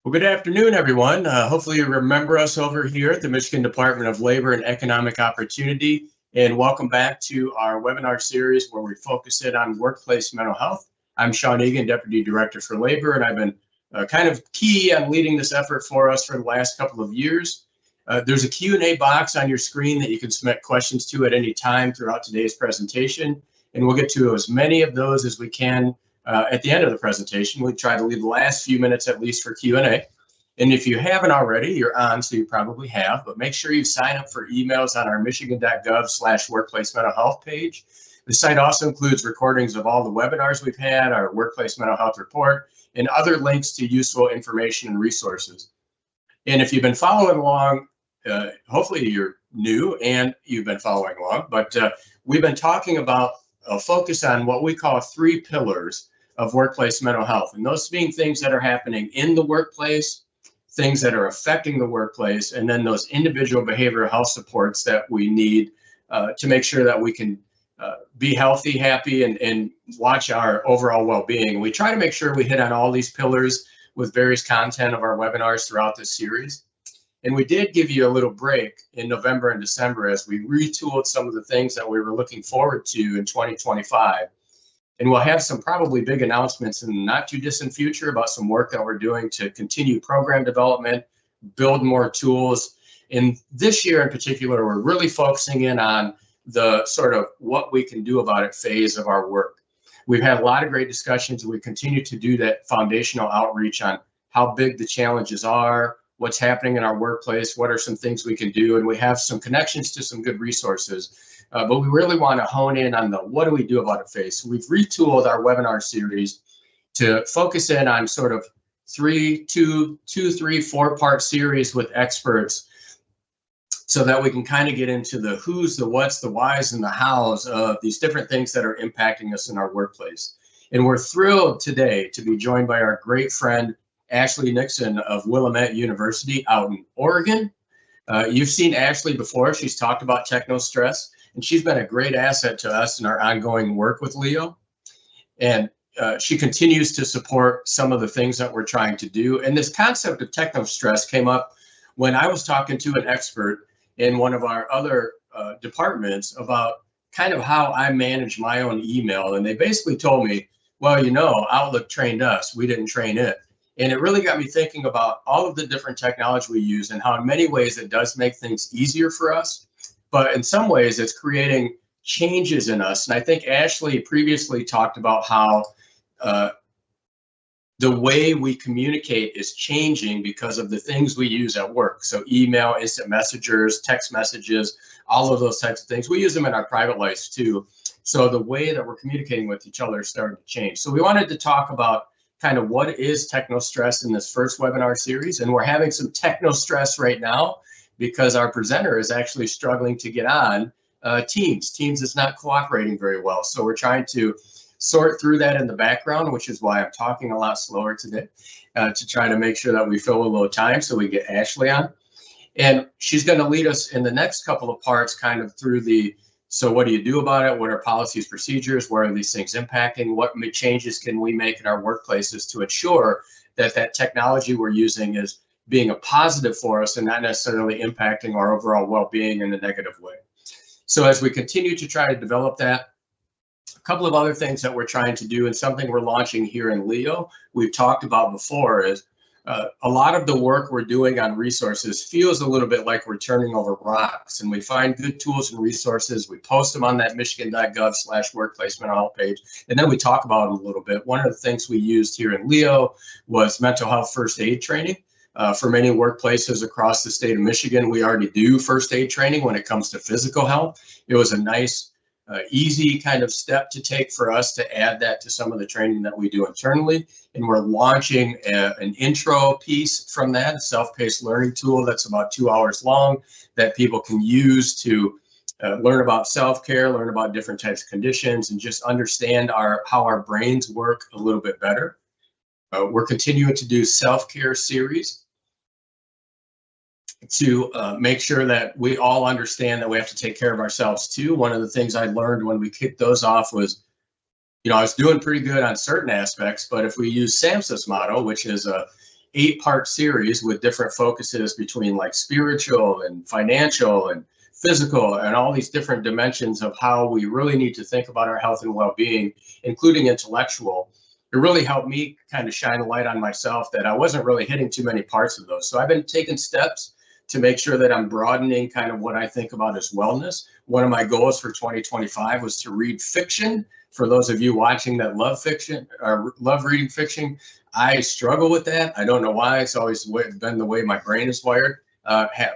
Well, good afternoon, everyone. Hopefully you remember us over here at the Michigan Department of Labor and Economic Opportunity, and welcome back to our webinar series where we focus in on workplace mental health. I'm Sean Egan, Deputy Director for Labor, and I've been kind of key on leading this effort for us for the last couple of years. There's a Q&A box on your screen that you can submit questions to at any time throughout today's presentation, and we'll get to as many of those as we can at the end of the presentation. We try to leave the last few minutes at least for Q&A. And if you haven't already, you're on, so you probably have, but make sure you sign up for emails on our michigan.gov/workplace mental health page. The site also includes recordings of all the webinars we've had, our workplace mental health report, and other links to useful information and resources. And if you've been following along, hopefully you're new and you've been following along, but we've been talking about a focus on what we call 3 pillars of workplace mental health, and those being things that are happening in the workplace, things that are affecting the workplace, and then those individual behavioral health supports that we need to make sure that we can be healthy, happy, and watch our overall well-being. We try to make sure we hit on all these pillars with various content of our webinars throughout this series. And we did give you a little break in November and December as we retooled some of the things that we were looking forward to in 2025. And we'll have some probably big announcements in the not too distant future about some work that we're doing to continue program development, build more tools. And this year in particular, we're really focusing in on the sort of what we can do about it phase of our work. We've had a lot of great discussions, and we continue to do that foundational outreach on how big the challenges are, what's happening in our workplace, what are some things we can do, and we have some connections to some good resources. But we really want to hone in on the what do we do about it phase. So we've retooled our webinar series to focus in on sort of 4-part series with experts so that we can kind of get into the who's, the what's, the whys, and the hows of these different things that are impacting us in our workplace. And we're thrilled today to be joined by our great friend, Ashley Nixon of Willamette University out in Oregon. You've seen Ashley before. She's talked about Technostress, and she's been a great asset to us in our ongoing work with Leo. And she continues to support some of the things that we're trying to do. And this concept of Technostress came up when I was talking to an expert in one of our other departments about kind of how I manage my own email. And they basically told me, well, you know, Outlook trained us, we didn't train it. And it really got me thinking about all of the different technology we use and how in many ways it does make things easier for us. But in some ways it's creating changes in us. And I think Ashley previously talked about how the way we communicate is changing because of the things we use at work. So email, instant messengers, text messages, all of those types of things. We use them in our private lives too. So the way that we're communicating with each other is starting to change. So we wanted to talk about kind of what is Technostress in this first webinar series. And we're having some Technostress right now because our presenter is actually struggling to get on Teams. Teams is not cooperating very well. So we're trying to sort through that in the background, which is why I'm talking a lot slower today, to try to make sure that we fill a little time so we get Ashley on. And she's going to lead us in the next couple of parts kind of through the, so what do you do about it? What are policies, procedures? Where are these things impacting? What changes can we make in our workplaces to ensure that that technology we're using is being a positive for us and not necessarily impacting our overall well-being in a negative way? So as we continue to try to develop that, a couple of other things that we're trying to do and something we're launching here in Leo, we've talked about before, is a lot of the work we're doing on resources feels a little bit like we're turning over rocks, and we find good tools and resources. We post them on that michigan.gov/workplace mental health page, and then we talk about them a little bit. One of the things we used here in Leo was mental health first aid training. For many workplaces across the state of Michigan, we already do first aid training when it comes to physical health. It was a nice easy kind of step to take for us to add that to some of the training that we do internally. And we're launching an intro piece from that, a self-paced learning tool that's about 2 hours long that people can use to learn about self-care, learn about different types of conditions, and just understand how our brains work a little bit better. We're continuing to do self-care series to make sure that we all understand that we have to take care of ourselves too. One of the things I learned when we kicked those off was, you know, I was doing pretty good on certain aspects, but if we use SAMHSA's model, which is a 8-part series with different focuses between like spiritual and financial and physical and all these different dimensions of how we really need to think about our health and well-being, including intellectual. It really helped me kind of shine a light on myself that I wasn't really hitting too many parts of those. So I've been taking steps to make sure that I'm broadening kind of what I think about as wellness. One of my goals for 2025 was to read fiction. For those of you watching that love fiction or love reading fiction, I struggle with that. I don't know why. It's always been the way my brain is wired.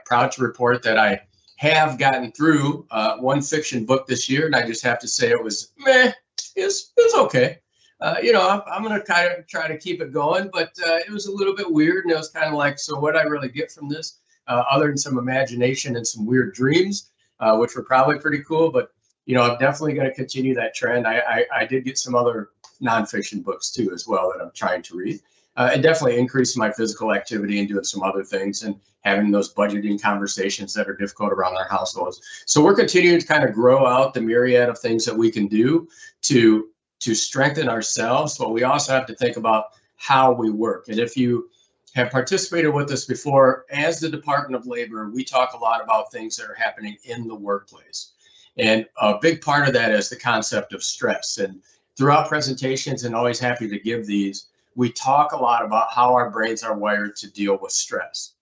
Proud to report that I have gotten through one fiction book this year, and I just have to say it was meh. It's okay. I'm going to kind of try to keep it going, but it was a little bit weird, and it was kind of like, so what I really get from this, other than some imagination and some weird dreams, which were probably pretty cool. But I'm definitely going to continue that trend. I did get some other nonfiction books too as well that I'm trying to read. And definitely increasing my physical activity and doing some other things and having those budgeting conversations that are difficult around our households. So we're continuing to kind of grow out the myriad of things that we can do to strengthen ourselves, but we also have to think about how we work. And if you have participated with us before, as the Department of Labor, we talk a lot about things that are happening in the workplace. And a big part of that is the concept of stress. And throughout presentations, and always happy to give these, we talk a lot about how our brains are wired to deal with stress.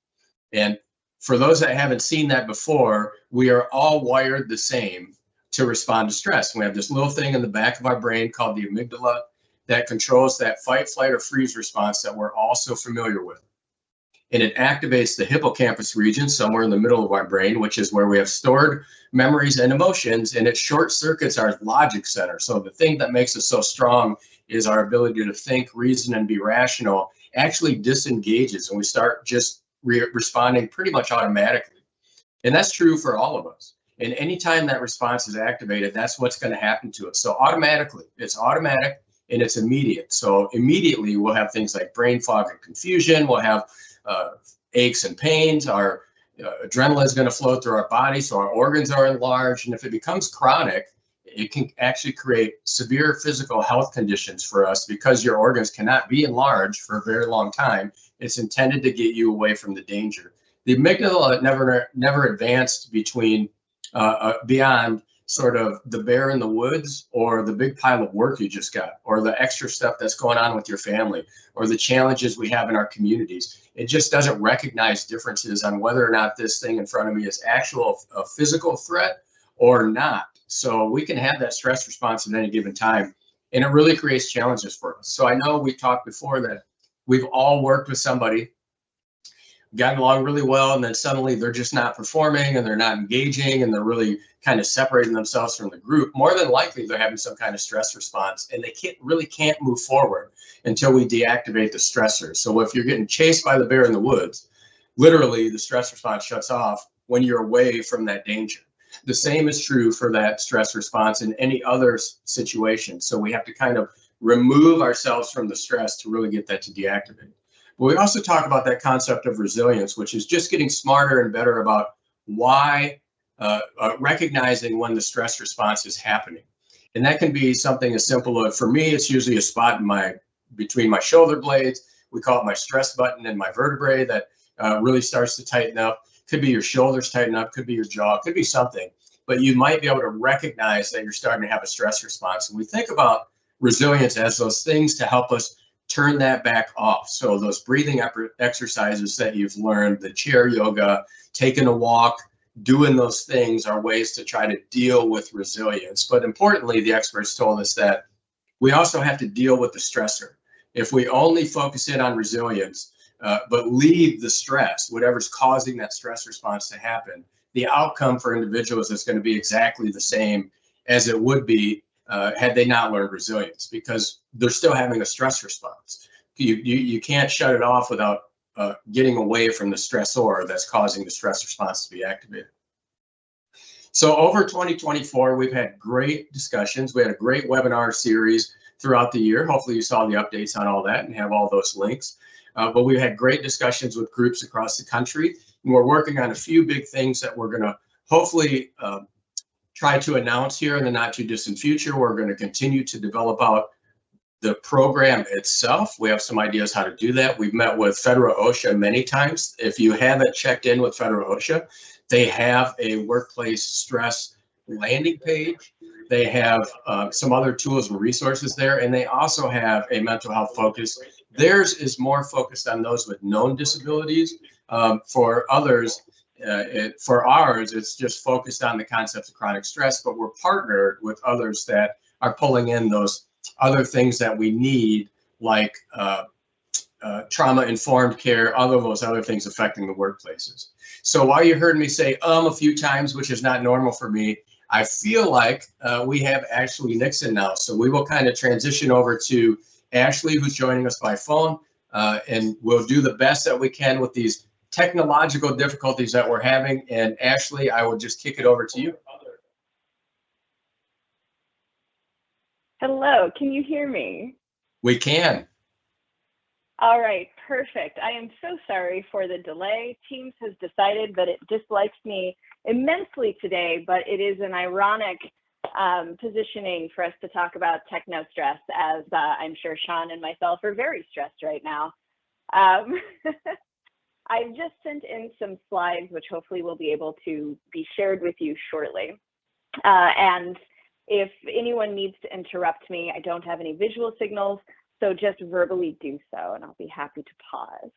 And for those that haven't seen that before, we are all wired the same to respond to stress. We have this little thing in the back of our brain called the amygdala that controls that fight, flight, or freeze response that we're all so familiar with. And it activates the hippocampus region somewhere in the middle of our brain, which is where we have stored memories and emotions, and it short circuits our logic center. So the thing that makes us so strong is our ability to think, reason, and be rational actually disengages, and we start just responding pretty much automatically. And that's true for all of us. And anytime that response is activated, that's what's going to happen to us. So automatically, it's automatic and it's immediate. So immediately we'll have things like brain fog and confusion. We'll have aches and pains. Our adrenaline is going to flow through our body, so our organs are enlarged. And if it becomes chronic, it can actually create severe physical health conditions for us because your organs cannot be enlarged for a very long time. It's intended to get you away from the danger. The amygdala never advanced beyond sort of the bear in the woods or the big pile of work you just got or the extra stuff that's going on with your family or the challenges we have in our communities. It just doesn't recognize differences on whether or not this thing in front of me is a physical threat or not. So we can have that stress response at any given time, and it really creates challenges for us. So I know we talked before that we've all worked with somebody, gotten along really well, and then suddenly they're just not performing and they're not engaging and they're really kind of separating themselves from the group. More than likely, they're having some kind of stress response, and they can't move forward until we deactivate the stressor. So if you're getting chased by the bear in the woods, literally the stress response shuts off when you're away from that danger. The same is true for that stress response in any other situation. So we have to kind of remove ourselves from the stress to really get that to deactivate. But we also talk about that concept of resilience, which is just getting smarter and better about why, recognizing when the stress response is happening. And that can be something as simple as, for me, it's usually a spot between my shoulder blades. We call it my stress button in my vertebrae that really starts to tighten up. Could be your shoulders tighten up, could be your jaw, could be something. But you might be able to recognize that you're starting to have a stress response. And we think about resilience as those things to help us turn that back off. So those breathing exercises that you've learned, the chair yoga, taking a walk, doing those things are ways to try to deal with resilience. But importantly, the experts told us that we also have to deal with the stressor. If we only focus in on resilience, but leave the stress, whatever's causing that stress response to happen, the outcome for individuals is going to be exactly the same as it would be had they not learned resilience, because they're still having a stress response. You can't shut it off without getting away from the stressor that's causing the stress response to be activated. So over 2024, we've had great discussions. We had a great webinar series throughout the year. Hopefully you saw the updates on all that and have all those links. But we've had great discussions with groups across the country, and we're working on a few big things that we're going to hopefully try to announce here in the not too distant future. We're going to continue to develop out the program itself. We have some ideas how to do that. We've met with Federal OSHA many times. If you haven't checked in with Federal OSHA, they have a workplace stress landing page. They have some other tools and resources there, and they also have a mental health focus. Theirs is more focused on those with known disabilities. For others, for ours, it's just focused on the concept of chronic stress, but we're partnered with others that are pulling in those other things that we need, like trauma-informed care, all of those other things affecting the workplaces. So while you heard me say a few times, which is not normal for me, I feel like we have Ashley Nixon now. So we will kind of transition over to Ashley, who's joining us by phone, and we'll do the best that we can with these technological difficulties that we're having. And Ashley, I will just kick it over to you. Hello, can you hear me? We can. All right, perfect. I am so sorry for the delay. Teams has decided that it dislikes me immensely today, but it is an ironic positioning for us to talk about Technostress, as I'm sure Sean and myself are very stressed right now. I've just sent in some slides, which hopefully will be able to be shared with you shortly. And if anyone needs to interrupt me, I don't have any visual signals, so just verbally do so, and I'll be happy to pause.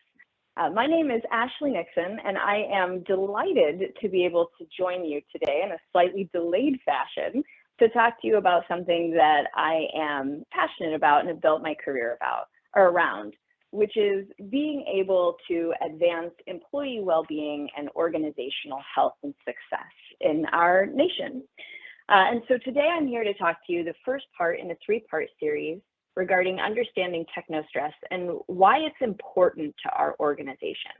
My name is Ashley Nixon, and I am delighted to be able to join you today in a slightly delayed fashion to talk to you about something that I am passionate about and have built my career around, which is being able to advance employee well-being and organizational health and success in our nation. And so today I'm here to talk to you the first part in a three-part series regarding understanding Technostress and why it's important to our organization.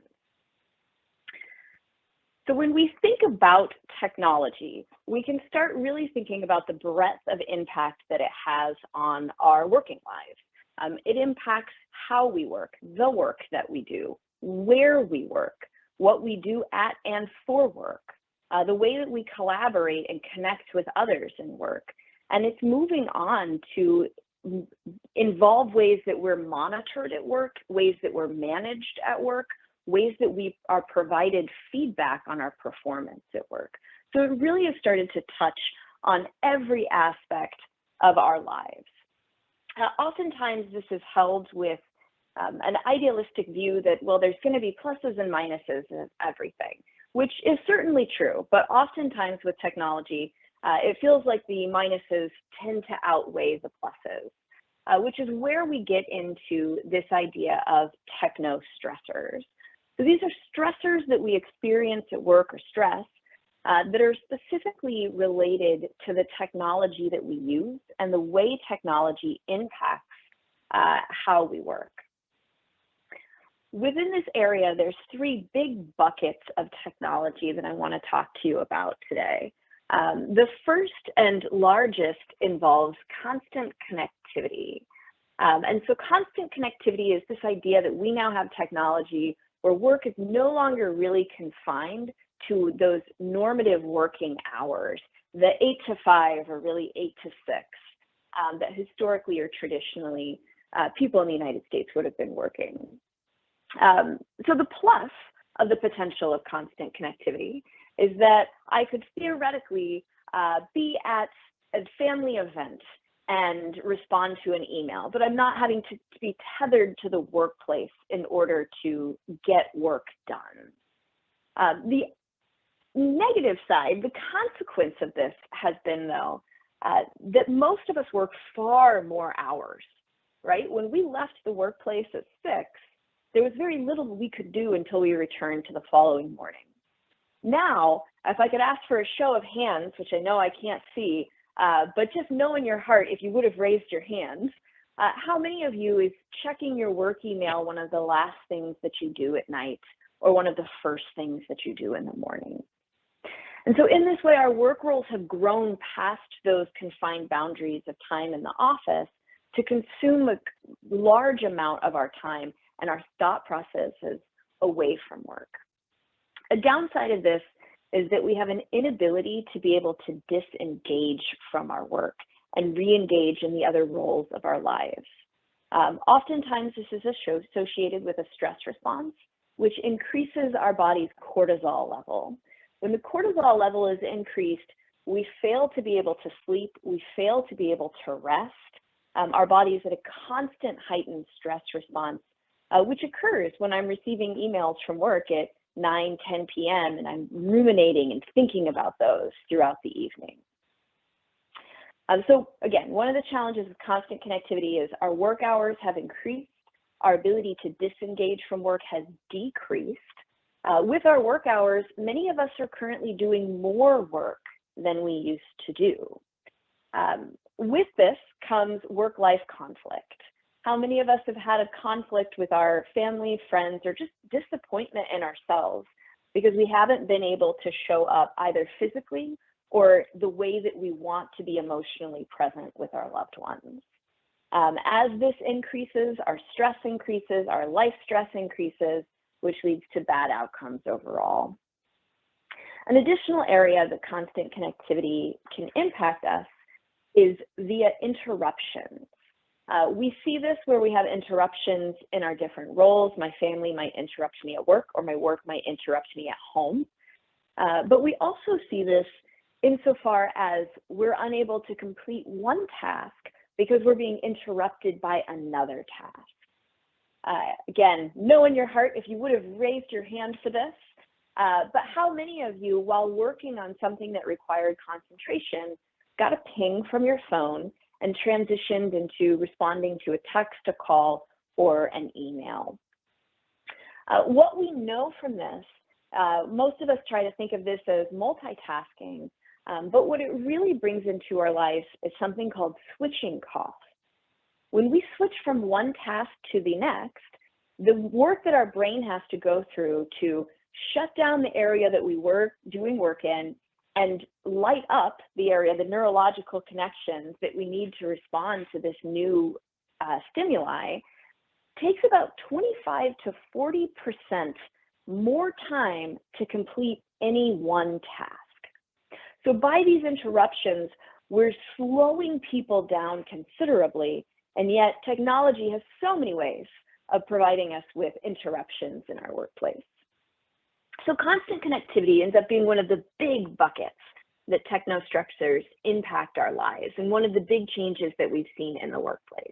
So when we think about technology, we can start really thinking about the breadth of impact that it has on our working lives. It impacts how we work, the work that we do, where we work, what we do at and for work, the way that we collaborate and connect with others in work. And it's moving on to involve ways that we're monitored at work, ways that we're managed at work, ways that we are provided feedback on our performance at work. So it really has started to touch on every aspect of our lives. Oftentimes this is held with an idealistic view that, well, there's going to be pluses and minuses of everything, which is certainly true, but oftentimes with technology, it feels like the minuses tend to outweigh the pluses, which is where we get into this idea of techno-stressors. So these are stressors that we experience at work, or stress, that are specifically related to the technology that we use and the way technology impacts how we work. Within this area, there's three big buckets of technology that I want to talk to you about today. The first and largest involves constant connectivity. And so constant connectivity is this idea that we now have technology where work is no longer really confined to those normative working hours, the 8 to 5 or really 8 to 6, that historically or traditionally people in the United States would have been working. So the plus of the potential of constant connectivity is that I could theoretically be at a family event and respond to an email, but I'm not having to be tethered to the workplace in order to get work done. The negative side, the consequence of this has been, though, that most of us work far more hours, right? When we left the workplace at 6, there was very little we could do until we returned to the following morning. Now, if I could ask for a show of hands, which I know I can't see, but just know in your heart, if you would have raised your hands, how many of you is checking your work email one of the last things that you do at night, or one of the first things that you do in the morning? And so in this way, our work roles have grown past those confined boundaries of time in the office to consume a large amount of our time and our thought processes away from work. A downside of this is that we have an inability to be able to disengage from our work and re-engage in the other roles of our lives. Oftentimes, this is associated with a stress response, which increases our body's cortisol level. When the cortisol level is increased, we fail to be able to sleep, we fail to be able to rest. Our body is at a constant heightened stress response, which occurs when I'm receiving emails from work at 9, 10 p.m. and I'm ruminating and thinking about those throughout the evening. So again, one of the challenges with constant connectivity is our work hours have increased, our ability to disengage from work has decreased. With our work hours, many of us are currently doing more work than we used to do. With this comes work-life conflict. How many of us have had a conflict with our family, friends, or just disappointment in ourselves because we haven't been able to show up either physically or the way that we want to be emotionally present with our loved ones? As this increases, our stress increases, our life stress increases, which leads to bad outcomes overall. An additional area that constant connectivity can impact us is via interruptions. We see this where we have interruptions in our different roles. My family might interrupt me at work, or my work might interrupt me at home. But we also see this insofar as we're unable to complete one task because we're being interrupted by another task. Again, know in your heart if you would have raised your hand for this, but how many of you, while working on something that required concentration, got a ping from your phone and transitioned into responding to a text, a call, or an email? What we know from this, most of us try to think of this as multitasking, but what it really brings into our life is something called switching costs. When we switch from one task to the next, the work that our brain has to go through to shut down the area that we were doing work in and light up the area, the neurological connections that we need to respond to this new stimuli, takes about 25 to 40% more time to complete any one task. So by these interruptions, we're slowing people down considerably, and yet technology has so many ways of providing us with interruptions in our workplace. So constant connectivity ends up being one of the big buckets that technostructures impact our lives, and one of the big changes that we've seen in the workplace.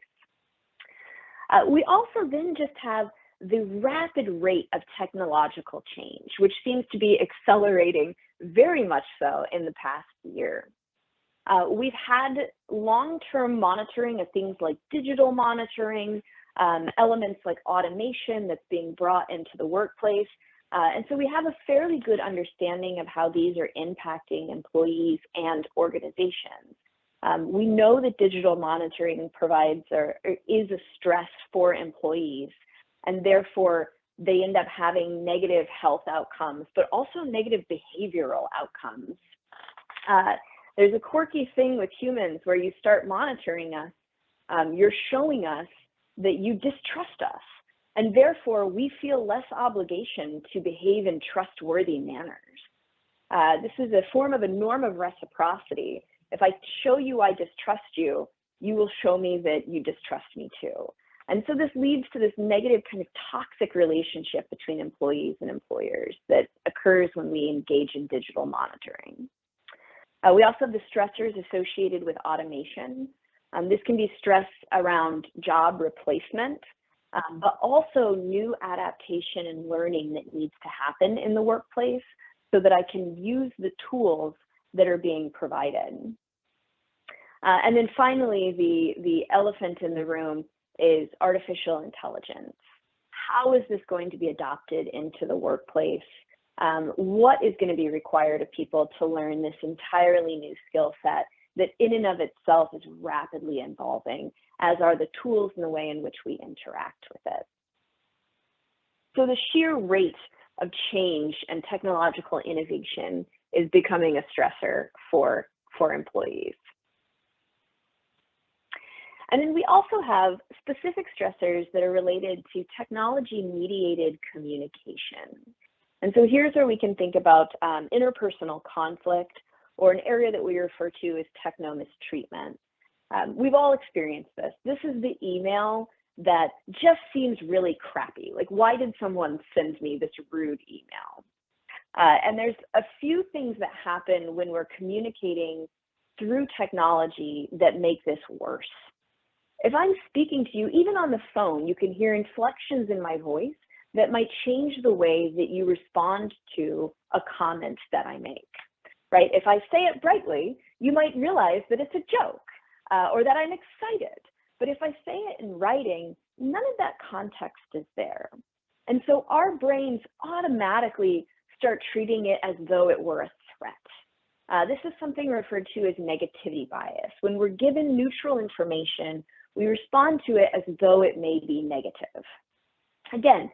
We also then just have the rapid rate of technological change, which seems to be accelerating very much so in the past year. We've had long-term monitoring of things like digital monitoring, elements like automation that's being brought into the workplace. And so we have a fairly good understanding of how these are impacting employees and organizations. We know that digital monitoring provides or is a stress for employees, and therefore they end up having negative health outcomes, but also negative behavioral outcomes. There's a quirky thing with humans where you start monitoring us, you're showing us that you distrust us, and therefore we feel less obligation to behave in trustworthy manners. This is a form of a norm of reciprocity. If I show you I distrust you, you will show me that you distrust me too. And so this leads to this negative kind of toxic relationship between employees and employers that occurs when we engage in digital monitoring. We also have the stressors associated with automation. This can be stress around job replacement, but also new adaptation and learning that needs to happen in the workplace so that I can use the tools that are being provided. And then finally, the elephant in the room is artificial intelligence. How is this going to be adopted into the workplace? What is going to be required of people to learn this entirely new skill set that in and of itself is rapidly evolving, as are the tools and the way in which we interact with it. So the sheer rate of change and technological innovation is becoming a stressor for employees. And then we also have specific stressors that are related to technology-mediated communication. And so here's where we can think about interpersonal conflict, or an area that we refer to as techno-mistreatment. We've all experienced this. This is the email that just seems really crappy. Like, why did someone send me this rude email? And there's a few things that happen when we're communicating through technology that make this worse. If I'm speaking to you, even on the phone, you can hear inflections in my voice that might change the way that you respond to a comment that I make, right? If I say it brightly, you might realize that it's a joke or that I'm excited. But if I say it in writing, none of that context is there. And so our brains automatically start treating it as though it were a threat. This is something referred to as negativity bias. When we're given neutral information, we respond to it as though it may be negative. Again,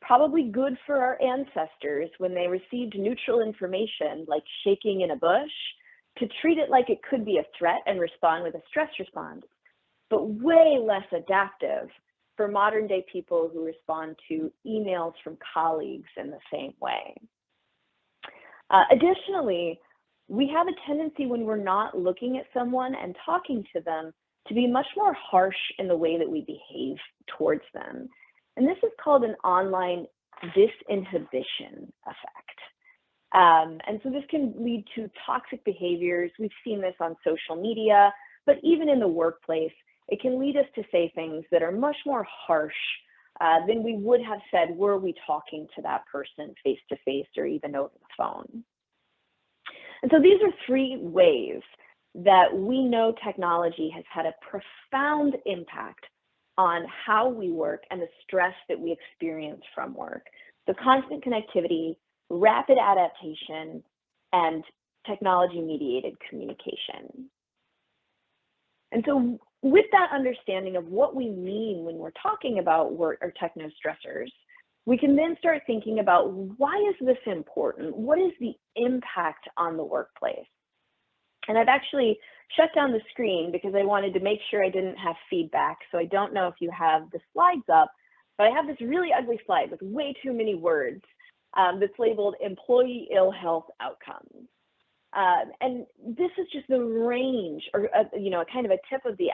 probably good for our ancestors when they received neutral information like shaking in a bush to treat it like it could be a threat and respond with a stress response, but way less adaptive for modern day people who respond to emails from colleagues in the same way. Additionally, we have a tendency when we're not looking at someone and talking to them to be much more harsh in the way that we behave towards them. And this is called an online disinhibition effect. And so this can lead to toxic behaviors. We've seen this on social media, but even in the workplace, it can lead us to say things that are much more harsh than we would have said were we talking to that person face to face or even over the phone. And so these are three ways that we know technology has had a profound impact on how we work and the stress that we experience from work. The constant connectivity, rapid adaptation, and technology-mediated communication. And so with that understanding of what we mean when we're talking about work or technostressors, we can then start thinking about, why is this important? What is the impact on the workplace? And I've actually shut down the screen because I wanted to make sure I didn't have feedback. So I don't know if you have the slides up, but I have this really ugly slide with way too many words that's labeled employee ill health outcomes. And this is just the range, or kind of a tip of the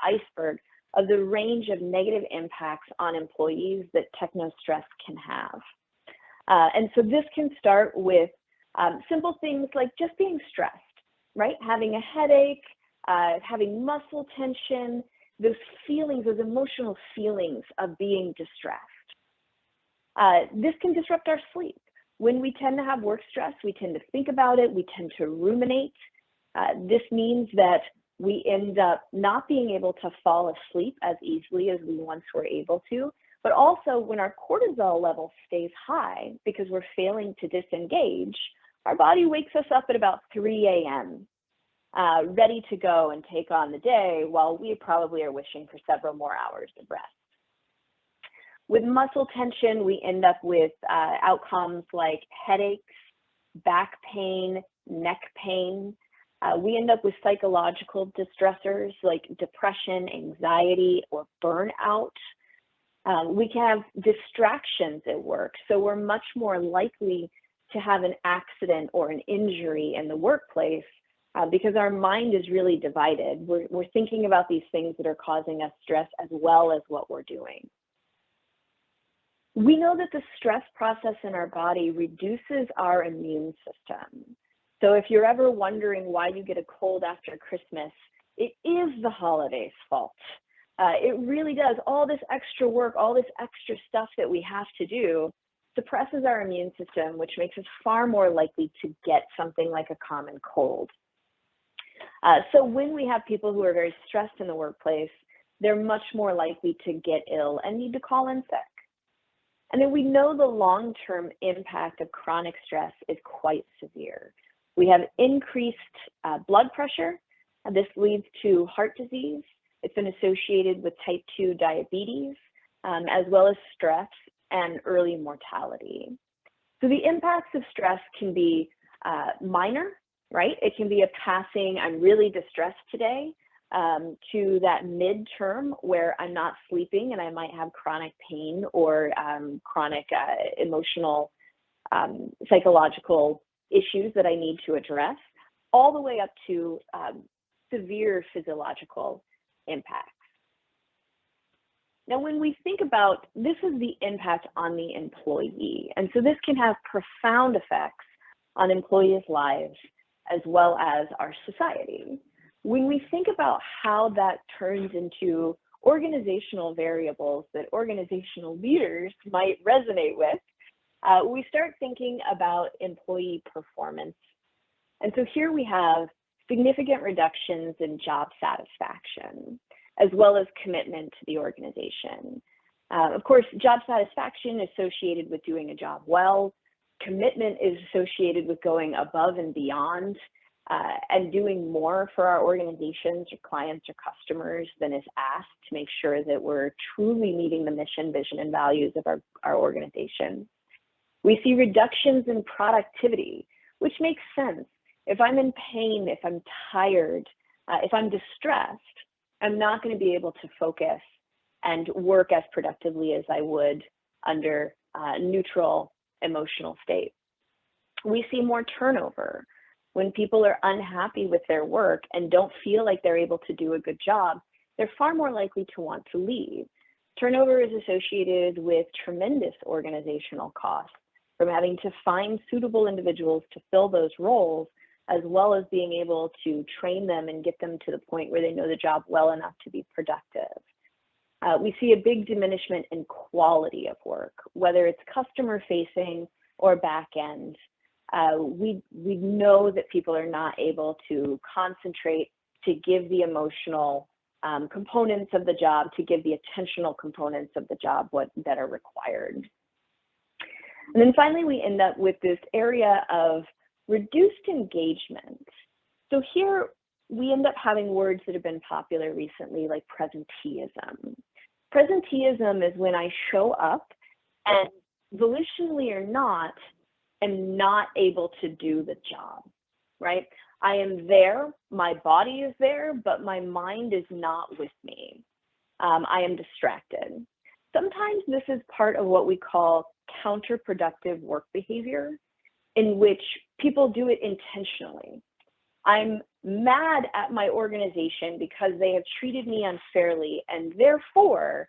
iceberg of the range of negative impacts on employees that technostress can have. And so this can start with simple things like just being stressed, right? Having a headache, having muscle tension, those feelings, those emotional feelings of being distressed. This can disrupt our sleep. When we tend to have work stress, we tend to think about it, we tend to ruminate. This means that we end up not being able to fall asleep as easily as we once were able to, but also when our cortisol level stays high because we're failing to disengage, our body wakes us up at about 3 a.m., ready to go and take on the day while we probably are wishing for several more hours of rest. With muscle tension, we end up with outcomes like headaches, back pain, neck pain. We end up with psychological distressors like depression, anxiety, or burnout. We can have distractions at work, so we're much more likely to have an accident or an injury in the workplace because our mind is really divided. We're thinking about these things that are causing us stress as well as what we're doing. We know that the stress process in our body reduces our immune system. So if you're ever wondering why you get a cold after Christmas, it is the holidays' fault. It really does. All this extra work, all this extra stuff that we have to do suppresses our immune system, which makes us far more likely to get something like a common cold. So when we have people who are very stressed in the workplace, they're much more likely to get ill and need to call in sick. And then we know the long-term impact of chronic stress is quite severe. We have increased blood pressure, and this leads to heart disease. It's been associated with type 2 diabetes, as well as stress and early mortality. So the impacts of stress can be minor, right? It can be a passing, I'm really distressed today, to that midterm where I'm not sleeping and I might have chronic pain or chronic emotional, psychological issues that I need to address, all the way up to severe physiological impacts. Now, when we think about this is the impact on the employee, and so this can have profound effects on employees' lives as well as our society. When we think about how that turns into organizational variables that organizational leaders might resonate with, we start thinking about employee performance. And so here we have significant reductions in job satisfaction, as well as commitment to the organization. Of course, job satisfaction is associated with doing a job well. Commitment is associated with going above and beyond and doing more for our organizations or clients or customers than is asked to make sure that we're truly meeting the mission, vision, and values of our organization. We see reductions in productivity, which makes sense. If I'm in pain, if I'm tired, if I'm distressed, I'm not going to be able to focus and work as productively as I would under neutral emotional state. We see more turnover. When people are unhappy with their work and don't feel like they're able to do a good job, they're far more likely to want to leave. Turnover is associated with tremendous organizational costs from having to find suitable individuals to fill those roles, as well as being able to train them and get them to the point where they know the job well enough to be productive. We see a big diminishment in quality of work, whether it's customer facing or back end. We know that people are not able to concentrate to give the emotional components of the job, to give the attentional components of the job that are required. And then finally, we end up with this area of reduced engagement. So here we end up having words that have been popular recently, like presenteeism. Presenteeism is when I show up and volitionally or not, am not able to do the job, right? I am there, my body is there, but my mind is not with me. I am distracted. Sometimes this is part of what we call counterproductive work behavior, in which people do it intentionally. I'm mad at my organization because they have treated me unfairly, and therefore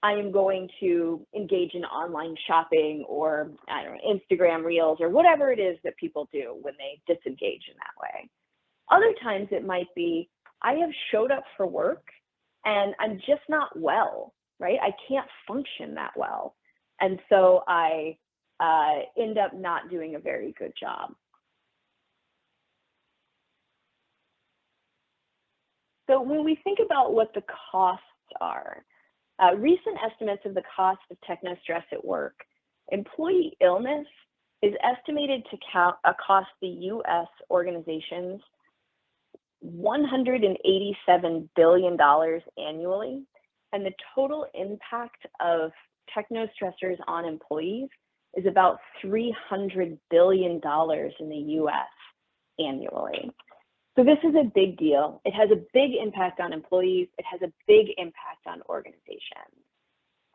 I am going to engage in online shopping or, I don't know, Instagram Reels or whatever it is that people do when they disengage in that way. Other times it might be, I have showed up for work and I'm just not well, right? I can't function that well. And so I end up not doing a very good job. So when we think about what the costs are, recent estimates of the cost of technostress at work, employee illness is estimated to cost the U.S. organizations $187 billion annually, and the total impact of technostressors on employees is about $300 billion in the U.S. annually. So this is a big deal. It has a big impact on employees. It has a big impact on organizations.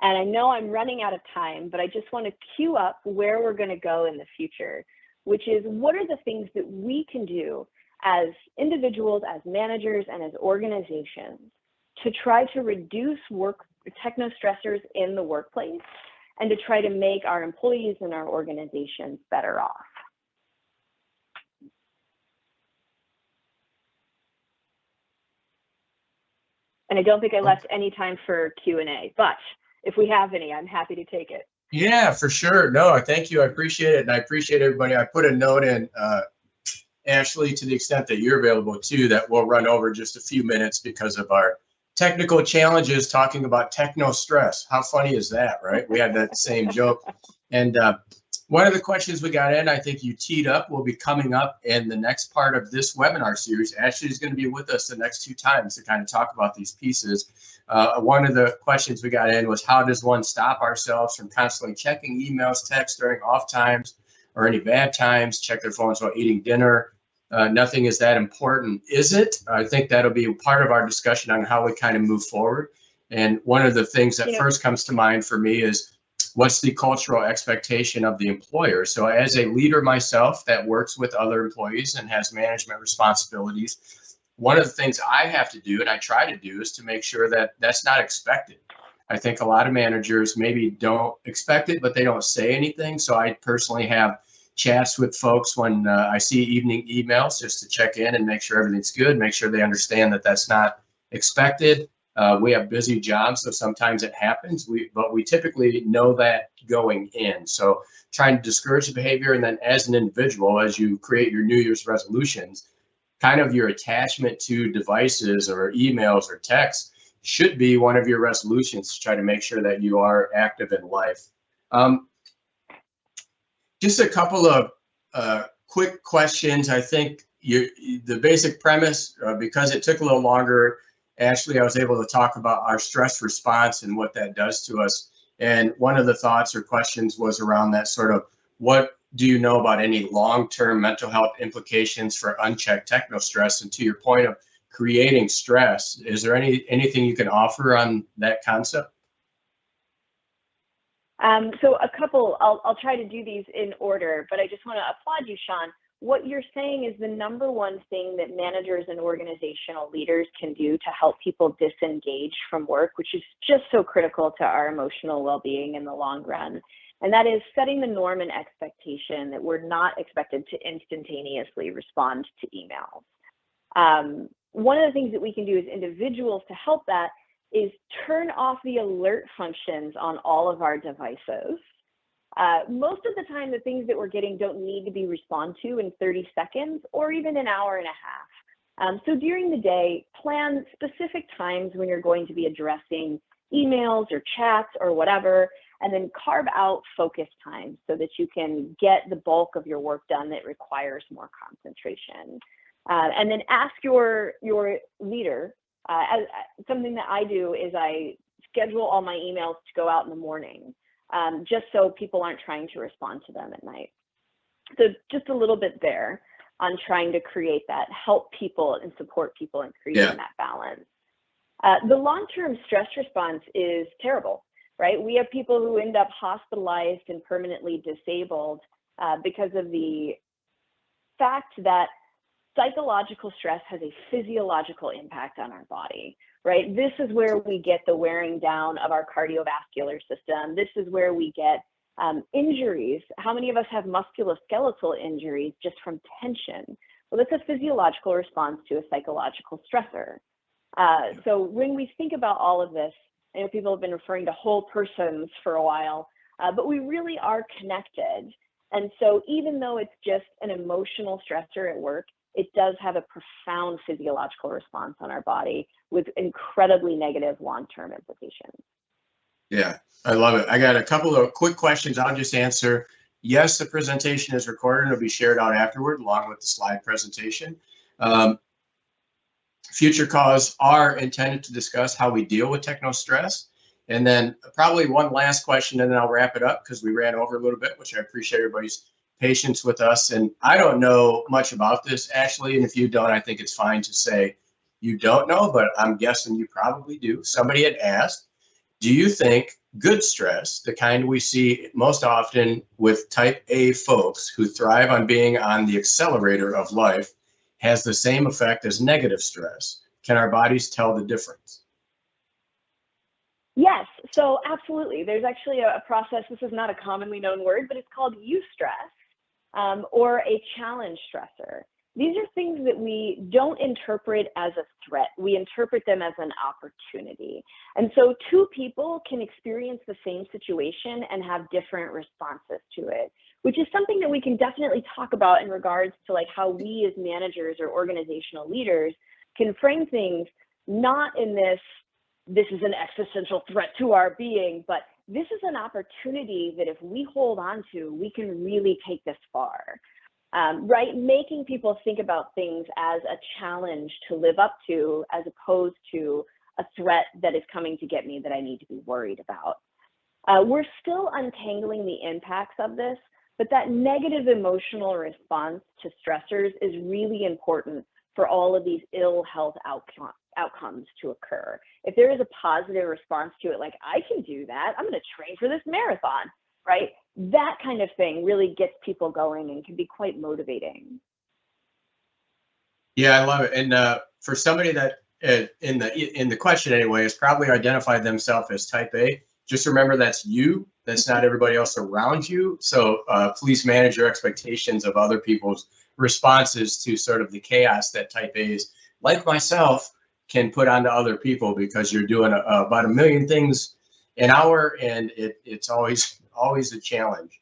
And I know I'm running out of time, but I just want to cue up where we're going to go in the future, which is what are the things that we can do as individuals, as managers, and as organizations to try to reduce technostressors in the workplace and to try to make our employees and our organizations better off. And I don't think I left any time for Q&A, but if we have any, I'm happy to take it. Yeah, for sure. No, thank you. I appreciate it. And I appreciate everybody. I put a note in, Ashley, to the extent that you're available too, that we'll run over just a few minutes because of our technical challenges talking about technostress. How funny is that, right? We had that same joke. And one of the questions we got in, I think you teed up, will be coming up in the next part of this webinar series. Ashley is going to be with us the next 2 times to kind of talk about these pieces. One of the questions we got in was, how does one stop ourselves from constantly checking emails, texts during off times or any bad times, check their phones while eating dinner? Nothing is that important, is it? I think that'll be part of our discussion on how we kind of move forward. And one of the things that first comes to mind for me is, what's the cultural expectation of the employer? So as a leader myself that works with other employees and has management responsibilities, one of the things I have to do, and I try to do, is to make sure that that's not expected. I think a lot of managers maybe don't expect it, but they don't say anything. So I personally have chats with folks when I see evening emails just to check in and make sure everything's good, make sure they understand that that's not expected. We have busy jobs, so sometimes it happens, but we typically know that going in. So trying to discourage the behavior, and then as an individual, as you create your New Year's resolutions, kind of your attachment to devices or emails or texts should be one of your resolutions to try to make sure that you are active in life. Just a couple of quick questions. I think the basic premise, because it took a little longer, Ashley, I was able to talk about our stress response and what that does to us. And one of the thoughts or questions was around that sort of, what do you know about any long-term mental health implications for unchecked technostress? And to your point of creating stress, is there anything you can offer on that concept? So a couple, I'll try to do these in order, but I just want to applaud you, Sean. What you're saying is the number one thing that managers and organizational leaders can do to help people disengage from work, which is just so critical to our emotional well-being in the long run. And that is setting the norm and expectation that we're not expected to instantaneously respond to emails. One of the things that we can do as individuals to help that is turn off the alert functions on all of our devices. Most of the time, the things that we're getting don't need to be responded to in 30 seconds or even an hour and a half. So during the day, plan specific times when you're going to be addressing emails or chats or whatever, and then carve out focus time so that you can get the bulk of your work done that requires more concentration. And then ask your leader. Something that I do is I schedule all my emails to go out in the morning, just so people aren't trying to respond to them at night. So just a little bit there on trying to create that, help people and support people in creating that balance. The long-term stress response is terrible, right? We have people who end up hospitalized and permanently disabled because of the fact that psychological stress has a physiological impact on our body, right? This is where we get the wearing down of our cardiovascular system. This is where we get injuries. How many of us have musculoskeletal injuries just from tension? Well, that's a physiological response to a psychological stressor. So when we think about all of this, I know people have been referring to whole persons for a while, but we really are connected. And so even though it's just an emotional stressor at work, it does have a profound physiological response on our body with incredibly negative long-term implications. Yeah, I love it. I got a couple of quick questions I'll just answer. Yes, the presentation is recorded and it'll be shared out afterward along with the slide presentation. Future calls are intended to discuss how we deal with technostress. And then probably one last question and then I'll wrap it up because we ran over a little bit, which I appreciate everybody's patience with us. And I don't know much about this, Ashley, and if you don't, I think it's fine to say you don't know, but I'm guessing you probably do. Somebody had asked, do you think good stress, the kind we see most often with type A folks who thrive on being on the accelerator of life, has the same effect as negative stress? Can our bodies tell the difference? Yes, so absolutely. There's actually a process, this is not a commonly known word, but it's called eustress. Or a challenge stressor. These are things that we don't interpret as a threat. We interpret them as an opportunity. And so two people can experience the same situation and have different responses to it, which is something that we can definitely talk about in regards to like how we as managers or organizational leaders can frame things not in this is an existential threat to our being, but this is an opportunity that if we hold on to, we can really take this far, right? Making people think about things as a challenge to live up to, as opposed to a threat that is coming to get me that I need to be worried about. We're still untangling the impacts of this, but that negative emotional response to stressors is really important for all of these ill health outcomes to occur. If there is a positive response to it, like I can do that, I'm going to train for this marathon, right? That kind of thing really gets people going and can be quite motivating. Yeah, I love it. And for somebody that in the question anyway, has probably identified themselves as type A. Just remember that's you. That's not everybody else around you. So please manage your expectations of other people's responses to sort of the chaos that type A's, like myself, can put onto other people, because you're doing about 1 million things an hour, and it's always a challenge.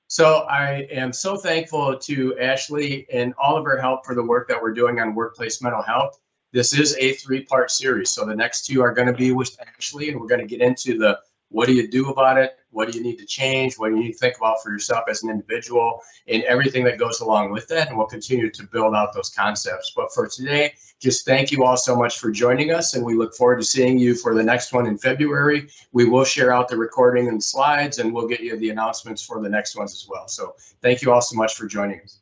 So I am so thankful to Ashley and all of her help for the work that we're doing on workplace mental health. This is a 3-part series. So the next 2 are going to be with Ashley, and we're going to get into the what do you do about it? What do you need to change? What do you need to think about for yourself as an individual, and everything that goes along with that? And we'll continue to build out those concepts. But for today, just thank you all so much for joining us, and we look forward to seeing you for the next one in February. We will share out the recording and slides, and we'll get you the announcements for the next ones as well. So thank you all so much for joining us.